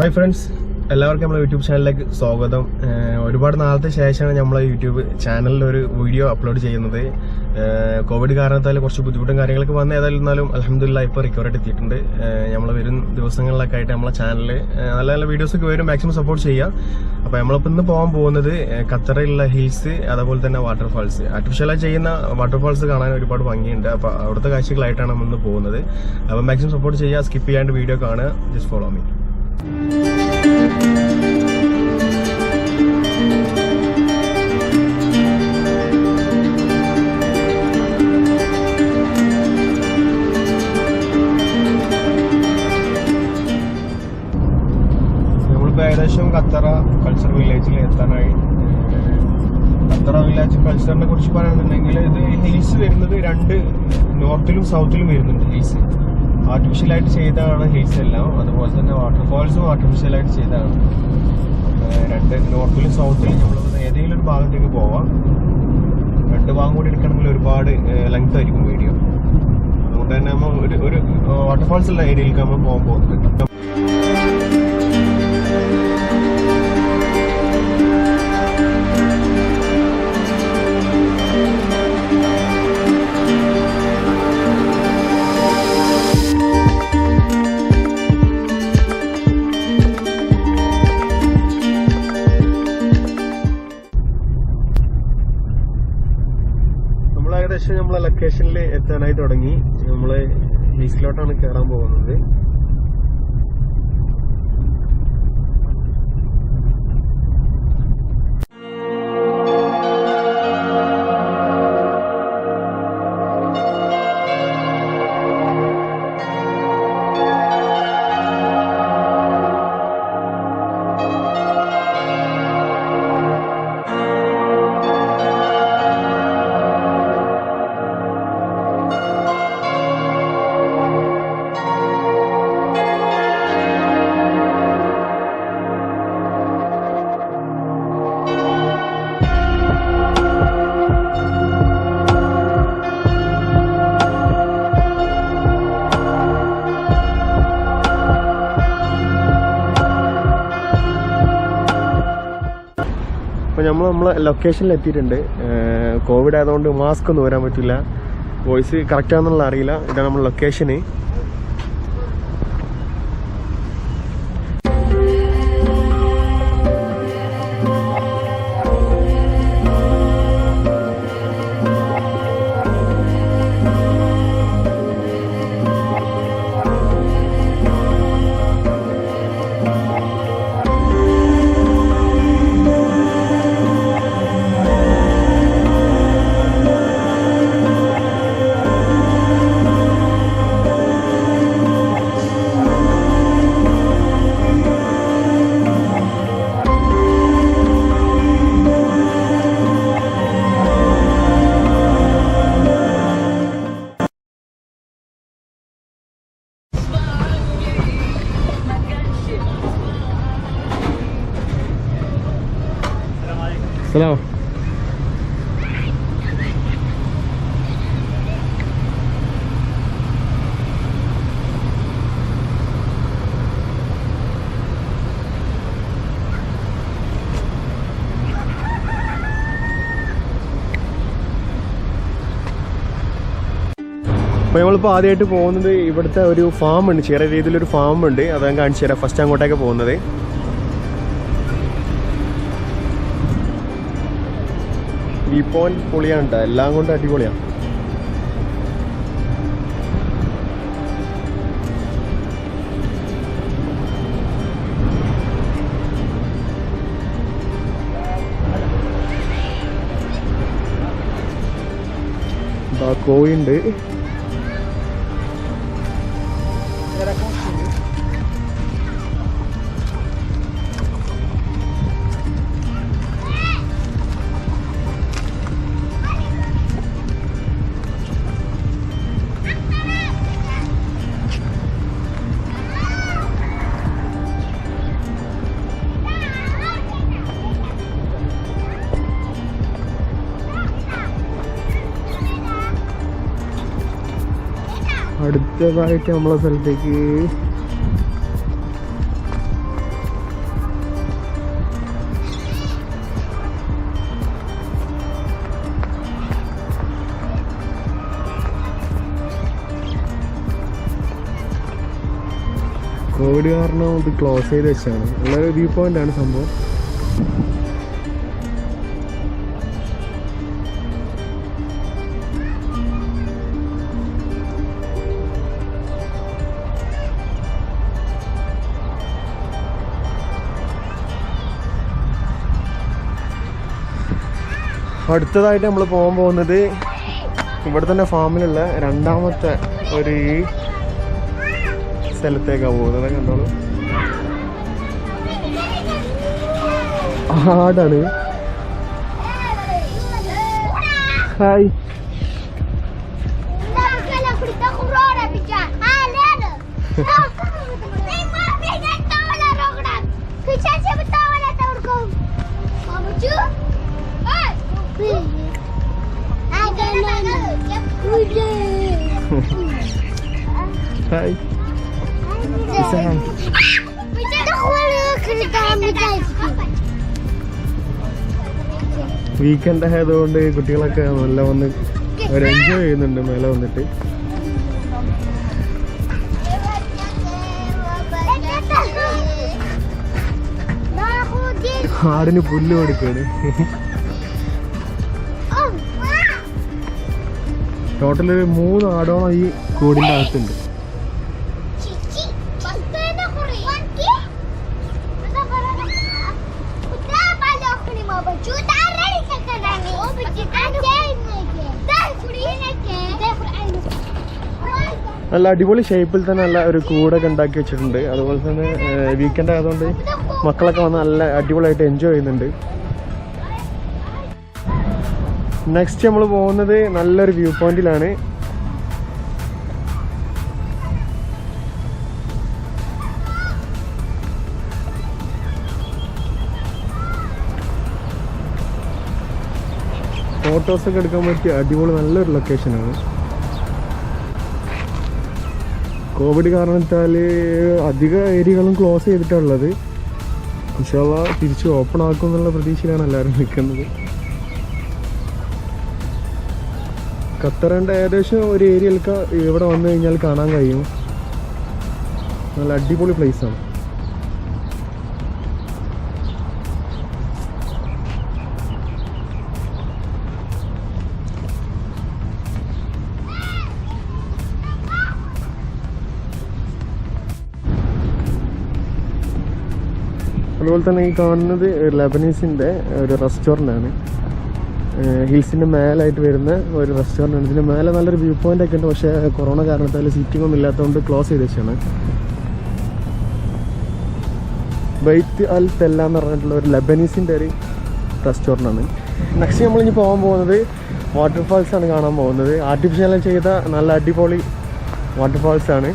Hi friends, എല്ലാവർക്കും നമ്മുടെ YouTube ചാനലിലേക്ക് സ്വാഗതം. ഒരുപാട് നാളത്തെ ശേഷമാണ് നമ്മളെ യൂട്യൂബ് ചാനലിൽ ഒരു വീഡിയോ അപ്ലോഡ് ചെയ്യുന്നത്. കോവിഡ് കാരണത്താൽ കുറച്ച് ബുദ്ധിമുട്ടും കാര്യങ്ങളൊക്കെ വന്ന് ഏതായാലും അൽഹംദുലില്ലാഹ് ഇപ്പോൾ റിക്കവറായിട്ട് എത്തിയിട്ടുണ്ട്. നമ്മൾ വരും ദിവസങ്ങളിലൊക്കെ ആയിട്ട് നമ്മളെ ചാനലിൽ നല്ല നല്ല വീഡിയോസൊക്കെ വരും. മാക്സിമം സപ്പോർട്ട് ചെയ്യാം. അപ്പോൾ നമ്മളിപ്പോൾ ഇന്ന് പോകാൻ പോകുന്നത് ഖത്തറിലുള്ള ഹിൽസ്, അതുപോലെ തന്നെ വാട്ടർഫാൾസ്. ആർട്ടിഫിഷ്യലായി ചെയ്യുന്ന വാട്ടർഫാൾസ് കാണാൻ ഒരുപാട് ഭംഗിയുണ്ട്. അപ്പോൾ അവിടുത്തെ കാഴ്ചകളായിട്ടാണ് നമ്മൾ ഇന്ന് പോകുന്നത്. അപ്പോൾ മാക്സിമം സപ്പോർട്ട് ചെയ്യുക, സ്കിപ്പ് ചെയ്യാണ്ട് വീഡിയോ കാണുക. Just follow me. ഏകദേശം ഖത്തറ കൾച്ചർ വില്ലേജിൽ എത്താനായി. ഖത്തറ വില്ലേജ് കൾച്ചറിനെ കുറിച്ച് പറയുകയാണെന്നുണ്ടെങ്കിൽ ഇത് ഹിൽസ് വരുന്നത് രണ്ട് നോർത്തിലും സൗത്തിലും വരുന്നുണ്ട്. ഹിൽസ് ആർട്ടിഫിഷ്യലായിട്ട് ചെയ്തതാണ് ഹിൽസ് എല്ലാം. അതുപോലെ തന്നെ വാട്ടർഫാൾസും ആർട്ടിഫിഷ്യലായിട്ട് ചെയ്തതാണ്. രണ്ട് നോർത്തിലും സൗത്തിലും നമ്മൾ ഏതെങ്കിലും ഒരു ഭാഗത്തേക്ക് പോവാം. രണ്ട് ഭാഗം കൂടി എടുക്കണമെങ്കിൽ ഒരുപാട് ലെങ്ത് ആയിരിക്കും വീഡിയോ. അതുകൊണ്ട് തന്നെ നമ്മൾ ഒരു വാട്ടർഫാൾസ് ഉള്ള ഏരിയയിലേക്ക് നമ്മൾ പോകാൻ പോകുന്നുണ്ട്. ഏകദേശം നമ്മളെ ലൊക്കേഷനിൽ എത്താനായി തുടങ്ങി. നമ്മള് ബീച്ചിലോട്ടാണ് കയറാൻ പോകുന്നത്. അപ്പോൾ നമ്മൾ നമ്മളെ ലൊക്കേഷനിൽ എത്തിയിട്ടുണ്ട്. കോവിഡ് ആയതുകൊണ്ട് മാസ്ക് ഒന്നും വരാൻ പറ്റില്ല. വോയിസ് കറക്റ്റ് ആണെന്നുള്ള അറിയില്ല. ഇതാണ് നമ്മൾ ലൊക്കേഷന്. ഹലോ, അപ്പോൾ നമ്മളിപ്പോൾ ആദ്യമായിട്ട് പോകുന്നത് ഇവിടുത്തെ ഒരു ഫാം ഉണ്ട്. ചെറിയ രീതിയിലൊരു ഫാം ഉണ്ട്. അത് ഞാൻ കാണിച്ചു തരാം. ഫസ്റ്റ് അങ്ങോട്ടേക്ക് പോകുന്നത്. ഈ പോയിന്റ് പൊളിയാണ്, എല്ലാം കൊണ്ട് അടിപൊളിയാണ്. കോഴിയുണ്ട്. അടുത്തതായിട്ട് നമ്മളെ സ്ഥലത്തേക്ക് കോവിഡ് കാരണം ഇത് ക്ലോസ് ചെയ്ത് വെച്ചാണ്. നല്ലൊരു വ്യൂ പോയിന്റ് ആണ് സംഭവം. അടുത്തതായിട്ട് നമ്മൾ പോകാൻ പോകുന്നത് ഇവിടെ തന്നെ ഫാമിലുള്ള രണ്ടാമത്തെ ഒരു സ്ഥലത്തേക്കാണ് പോകുന്നത്. കണ്ടോളൂ, ആടാണ്. Hi, hi. വീക്കെൻഡ് ആയതുകൊണ്ട് കുട്ടികളൊക്കെ നല്ല വന്ന് അവർ എൻജോയ് ചെയ്യുന്നുണ്ട് മേലെ വന്നിട്ട്. ആടിന് പുല്ല് കൊടുക്കാണ്. ടോട്ടലൊരു 3 ആടോളം ഈ കൂടിൻ്റെ അകത്തുണ്ട്. നല്ല അടിപൊളി ഷേപ്പിൽ തന്നെ നല്ല ഒരു കൂടൊക്കെ ഉണ്ടാക്കി വെച്ചിട്ടുണ്ട്. അതുപോലെ തന്നെ വീക്കെൻഡ് ആയതുകൊണ്ട് മക്കളൊക്കെ വന്ന് നല്ല അടിപൊളിയായിട്ട് എൻജോയ് ചെയ്യുന്നുണ്ട്. നെക്സ്റ്റ് നമ്മൾ പോകുന്നത് നല്ലൊരു വ്യൂ പോയിന്റിലാണ്. ഫോട്ടോസൊക്കെ എടുക്കാൻ പറ്റിയ അടിപൊളി നല്ലൊരു ലൊക്കേഷനാണ്. കോവിഡ് കാരണത്താൽ അധിക ഏരിയകളും ക്ലോസ് ചെയ്തിട്ടുള്ളത്. ഇൻഷാ അല്ലാഹ് തിരിച്ച് ഓപ്പൺ ആക്കും എന്നുള്ള പ്രതീക്ഷയിലാണ് എല്ലാവരും നിൽക്കുന്നത്. ഖത്തറിൻ്റെ ഏകദേശം ഒരു ഏരിയയിലൊക്കെ ഇവിടെ വന്നു കഴിഞ്ഞാൽ കാണാൻ കഴിയും. നല്ല അടിപൊളി പ്ലേസാണ്. അതുപോലെ തന്നെ ഈ കാണുന്നത് ലെബനീസിൻ്റെ ഒരു റെസ്റ്റോറൻ്റ് ആണ്. ഹിൽസിൻ്റെ മേലായിട്ട് വരുന്ന ഒരു റെസ്റ്റോറൻ്റ് ആണ്. ഇതിൻ്റെ മേലെ നല്ലൊരു വ്യൂ പോയിൻ്റ് ഒക്കെ ഉണ്ട്. പക്ഷേ കൊറോണ കാരണത്താൽ സീറ്റിംഗ് ഒന്നും ഇല്ലാത്തതുകൊണ്ട് ക്ലോസ് ചെയ്ത് വെച്ചാണ്. ബൈത്ത് അൽ തെല്ല എന്ന് പറഞ്ഞിട്ടുള്ള ഒരു ലെബനീസിൻ്റെ ഒരു റെസ്റ്റോറൻ്റ് ആണ്. നെക്സ്റ്റ് നമ്മളിനി പോകാൻ പോകുന്നത് വാട്ടർഫാൾസ് ആണ് കാണാൻ പോകുന്നത്. ആർട്ടിഫിഷ്യലായി ചെയ്ത നല്ല അടിപൊളി വാട്ടർഫാൾസ് ആണ്.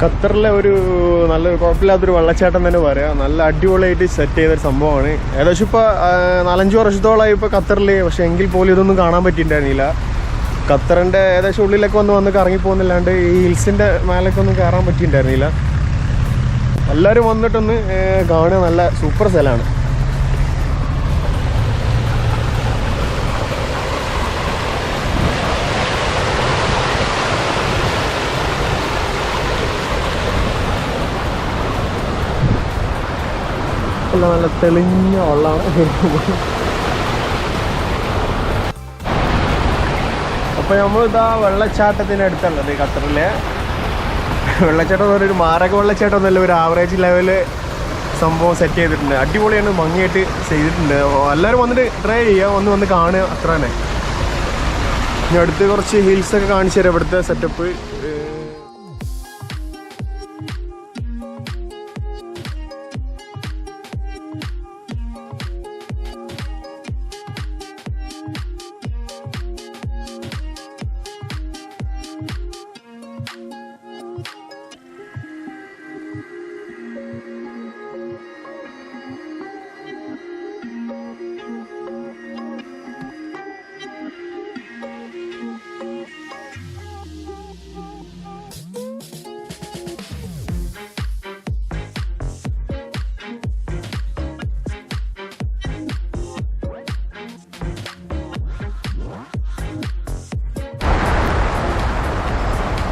ഖത്തറിലെ ഒരു നല്ലൊരു കുഴപ്പമില്ലാത്തൊരു വെള്ളച്ചാട്ടം തന്നെ പറയാം. നല്ല അടിപൊളിയായിട്ട് സെറ്റ് ചെയ്തൊരു സംഭവമാണ്. ഏകദേശം ഇപ്പോൾ 4-5 വർഷത്തോളമായി ഇപ്പോൾ ഖത്തറിൽ. പക്ഷേ എങ്കിൽ പോലും ഇതൊന്നും കാണാൻ പറ്റിയിട്ടുണ്ടായിരുന്നില്ല. ഖത്തറിൻ്റെ ഏകദേശം ഉള്ളിലൊക്കെ വന്ന് കറങ്ങിപ്പോകുന്നില്ലാണ്ട് ഈ ഹിൽസിൻ്റെ മേലൊക്കെ ഒന്നും കയറാൻ പറ്റിയിട്ടുണ്ടായിരുന്നില്ല. എല്ലാവരും വന്നിട്ടൊന്ന് കാണുക. നല്ല സൂപ്പർ സ്ഥലമാണ്. നല്ല തെളിഞ്ഞ വെള്ളമാണ്. അപ്പോൾ നമ്മളിതാ വെള്ളച്ചാട്ടത്തിൻ്റെ അടുത്തുള്ളത്. ഖത്തറിലെ വെള്ളച്ചാട്ടം എന്ന് പറഞ്ഞൊരു മാരക വെള്ളച്ചാട്ടം ഒന്നുമല്ല, ഒരു ആവറേജ് ലെവല് സംഭവം സെറ്റ് ചെയ്തിട്ടുണ്ട്. അടിപൊളിയാണ്, ഭംഗിയായിട്ട് ചെയ്തിട്ടുണ്ട്. എല്ലാവരും വന്നിട്ട് ട്രൈ ചെയ്യുക, വന്ന് കാണുക, അത്ര തന്നെ. ഇനി അടുത്ത് കുറച്ച് ഹിൽസൊക്കെ കാണിച്ചു തരാം ഇവിടുത്തെ സെറ്റപ്പ്.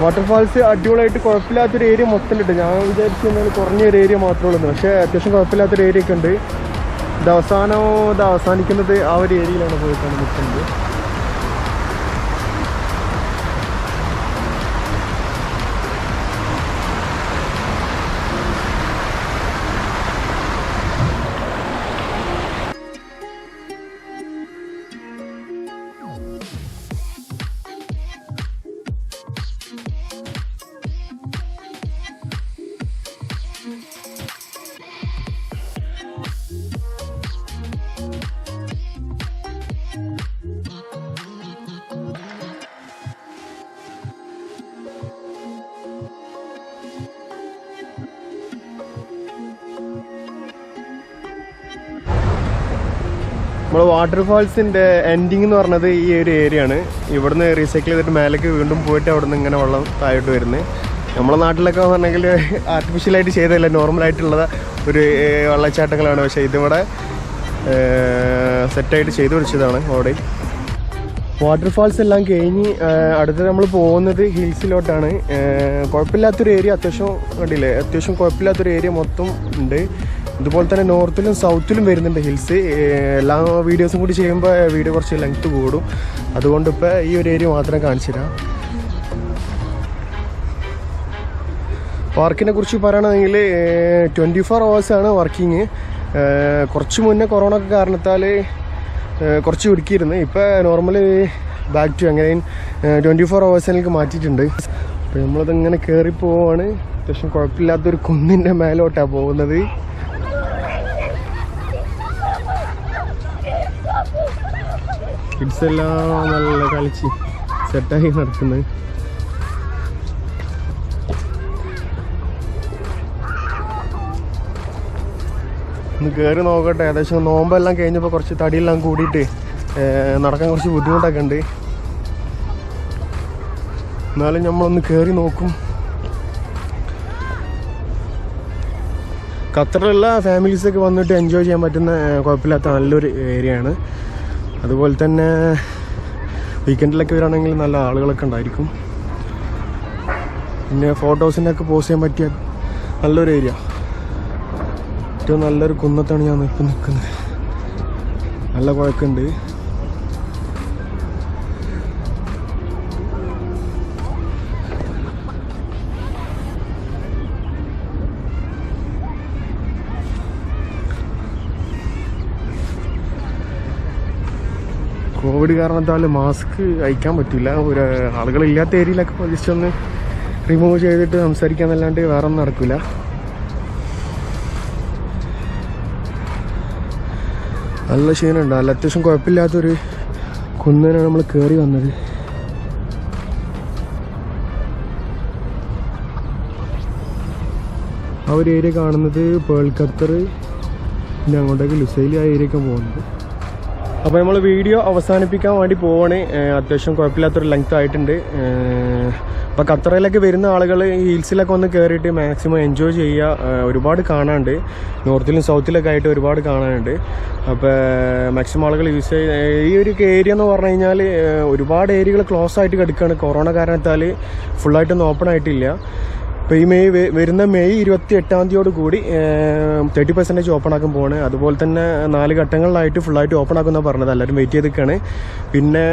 വാട്ടർഫാൾസ് അടിപൊളിയായിട്ട് കുഴപ്പമില്ലാത്തൊരു ഏരിയ മൊത്തം കിട്ടും. ഞാൻ വിചാരിച്ചെന്നാൽ കുറഞ്ഞൊരു ഏരിയ മാത്രമേ ഉള്ളൂ, പക്ഷേ അത്യാവശ്യം കുഴപ്പമില്ലാത്തൊരു ഏരിയ ഒക്കെ ഉണ്ട്. ഇത് അവസാനിക്കുന്നത് ആ ഒരു ഏരിയയിലാണ് പോയിട്ടാണ് നിൽക്കുന്നത്. നമ്മൾ വാട്ടർഫാൾസിൻ്റെ എൻഡിങ് എന്ന് പറഞ്ഞത് ഈ ഒരു ഏരിയ ആണ്. ഇവിടുന്ന് റീസൈക്കിൾ ചെയ്തിട്ട് മേലേക്ക് വീണ്ടും പോയിട്ട് അവിടെ നിന്ന് ഇങ്ങനെ വെള്ളം താഴോട്ട് വരുന്നത്. നമ്മളെ നാട്ടിലൊക്കെ പറഞ്ഞെങ്കിൽ ആർട്ടിഫിഷ്യലായിട്ട് ചെയ്തതല്ല, നോർമലായിട്ടുള്ള ഒരു വെള്ളച്ചാട്ടങ്ങളാണ്. പക്ഷേ ഇതിവിടെ സെറ്റായിട്ട് ചെയ്തു പിടിച്ചതാണ്. അവിടെ വാട്ടർഫാൾസ് എല്ലാം കഴിഞ്ഞ് അടുത്ത് നമ്മൾ പോകുന്നത് ഹിൽസിലോട്ടാണ്. കുഴപ്പമില്ലാത്തൊരു ഏരിയ, അത്യാവശ്യം കണ്ടില്ലേ, അത്യാവശ്യം കുഴപ്പമില്ലാത്തൊരു ഏരിയ മൊത്തം ഉണ്ട്. ഇതുപോലെ തന്നെ നോർത്തിലും സൗത്തിലും വരുന്നുണ്ട് ഹിൽസ്. എല്ലാ വീഡിയോസും കൂടി ചെയ്യുമ്പോൾ വീഡിയോ കുറച്ച് ലെങ്ത്ത് കൂടും. അതുകൊണ്ട് ഇപ്പോൾ ഈ ഒരു ഏരിയ മാത്രം കാണിച്ചു തരാം. പാർക്കിനെ കുറിച്ച് പറയുകയാണെങ്കിൽ 24 hours വർക്കിങ്. കുറച്ച് മുന്നേ കൊറോണ ഒക്കെ കാരണത്താൽ കുറച്ച് ഒരുക്കിയിരുന്നു. ഇപ്പോൾ നോർമലി ബാക്ക് ടു എങ്ങനെയും 24 hours മാറ്റിയിട്ടുണ്ട്. അപ്പോൾ നമ്മളതിങ്ങനെ കയറി പോവുകയാണ്. അത്യാവശ്യം കുഴപ്പമില്ലാത്തൊരു കുന്നിൻ്റെ മേലോട്ടാണ് പോകുന്നത്. കിഡ്സ് എല്ലാം നല്ല കളിച്ച് സെറ്റായി നടക്കുന്നത്. ഒന്ന് കയറി നോക്കട്ടെ. ഏകദേശം നോമ്പെല്ലാം കഴിഞ്ഞപ്പോൾ കുറച്ച് തടിയെല്ലാം കൂടിയിട്ട് നടക്കാൻ കുറച്ച് ബുദ്ധിമുട്ടൊക്കെ ഉണ്ട്. എന്നാലും നമ്മളൊന്ന് കയറി നോക്കും. ഖത്തറിലുള്ള ഫാമിലീസൊക്കെ വന്നിട്ട് എൻജോയ് ചെയ്യാൻ പറ്റുന്ന കുഴപ്പമില്ലാത്ത നല്ലൊരു ഏരിയയാണ്. അതുപോലെ തന്നെ വീക്കെൻഡിലൊക്കെ വരികയാണെങ്കിൽ നല്ല ആളുകളൊക്കെ ഉണ്ടായിരിക്കും. പിന്നെ ഫോട്ടോസിനൊക്കെ പോസ്റ്റ് ചെയ്യാൻ പറ്റിയ നല്ലൊരു ഏരിയ. ഏറ്റവും നല്ലൊരു കുന്നത്താണ് ഞാൻ ഇപ്പം നിൽക്കുന്നത്. നല്ല കുഴക്കമുണ്ട്. കോവിഡ് കാരണത്താൽ മാസ്ക് അയക്കാൻ പറ്റില്ല. ഒരു ആളുകളില്ലാത്ത ഏരിയയിലൊക്കെ ജസ്റ്റ് ഒന്ന് റിമൂവ് ചെയ്തിട്ട് സംസാരിക്കാന്നല്ലാണ്ട് വേറെ ഒന്നും നടക്കില്ല. നല്ല ക്ഷീണമുണ്ട്. നല്ല അത്യാവശ്യം കുഴപ്പമില്ലാത്തൊരു കുന്നിനാണ് നമ്മൾ കയറി വന്നത്. ആ ഒരു ഏരിയ കാണുന്നത് പേൾ ഖത്തർ, പിന്നെ അങ്ങോട്ടേക്ക് ലുസൈലി ആ ഏരിയയൊക്കെ പോകുന്നത്. അപ്പോൾ നമ്മൾ വീഡിയോ അവസാനിപ്പിക്കാൻ വേണ്ടി പോവാണ്. അത്യാവശ്യം കുഴപ്പമില്ലാത്തൊരു ലെങ്ത് ആയിട്ടുണ്ട്. അപ്പോൾ ഖത്തറിലൊക്കെ വരുന്ന ആളുകൾ ഈ ഹിൽസിലൊക്കെ വന്ന് കയറിയിട്ട് മാക്സിമം എൻജോയ് ചെയ്യുക. ഒരുപാട് കാണാനുണ്ട്, നോർത്തിലും സൗത്തിലൊക്കെ ആയിട്ട് ഒരുപാട് കാണാനുണ്ട്. അപ്പോൾ മാക്സിമം ആളുകൾ യൂസ് ചെയ്യുക. ഈ ഒരു ഏരിയ എന്ന് പറഞ്ഞു കഴിഞ്ഞാൽ ഒരുപാട് ഏരിയകൾ ക്ലോസ് ആയിട്ട് കിടക്കുകയാണ്. കൊറോണ കാരണത്താൽ ഫുള്ളായിട്ടൊന്നും ഓപ്പൺ ആയിട്ടില്ല. ഇപ്പോൾ ഈ വരുന്ന മെയ് 28 കൂടി 30% ഓപ്പൺ ആക്കാൻ പോവാണ്. അതുപോലെ തന്നെ 4 ഘട്ടങ്ങളിലായിട്ട് ഫുള്ളായിട്ട് ഓപ്പൺ ആക്കുമെന്നാണ് പറഞ്ഞത്. എല്ലാവരും വെയിറ്റ് ചെയ്തിരിക്കുകയാണ്. പിന്നെ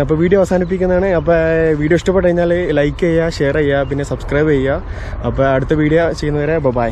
അപ്പോൾ വീഡിയോ അവസാനിപ്പിക്കുന്നതാണ്. അപ്പോൾ വീഡിയോ ഇഷ്ടപ്പെട്ട് കഴിഞ്ഞാൽ ലൈക്ക് ചെയ്യുക, ഷെയർ ചെയ്യുക, പിന്നെ സബ്സ്ക്രൈബ് ചെയ്യുക. അപ്പോൾ അടുത്ത വീഡിയോ ചെയ്യുന്നവരെ ബൈ.